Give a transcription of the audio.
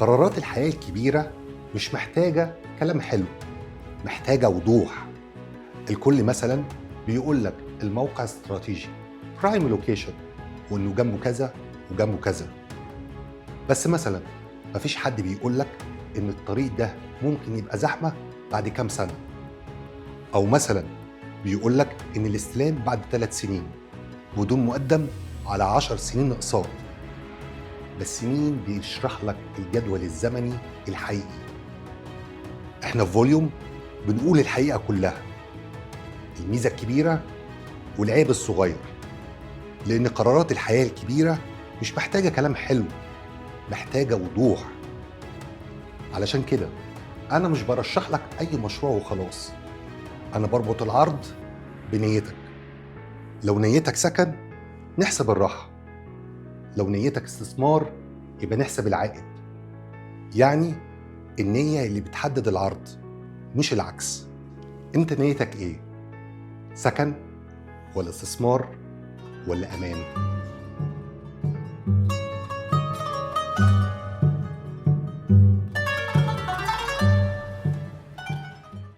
قرارات الحياة الكبيرة مش محتاجة كلام حلو، محتاجة وضوح. الكل مثلا بيقول لك الموقع استراتيجي برايم لوكيشن وانه جنبه كذا وجنبه كذا، بس مثلا مفيش حد بيقول لك ان الطريق ده ممكن يبقى زحمة بعد كام سنة، او مثلا بيقول لك ان الاستلام بعد 3 سنين بدون مقدم على 10 سنين اقساط. بس مين بيشرح لك الجدول الزمني الحقيقي؟ احنا في فوليوم بنقول الحقيقة كلها، الميزة الكبيرة والعيب الصغير، لأن قرارات الحياة الكبيرة مش محتاجة كلام حلو، محتاجة وضوح. علشان كده أنا مش برشح لك أي مشروع وخلاص، أنا بربط العرض بنيتك. لو نيتك سكن نحسب الراحة، لو نيتك استثمار يبقى نحسب العائد. يعني النية اللي بتحدد العرض مش العكس. انت نيتك ايه؟ سكن ولا استثمار ولا امان؟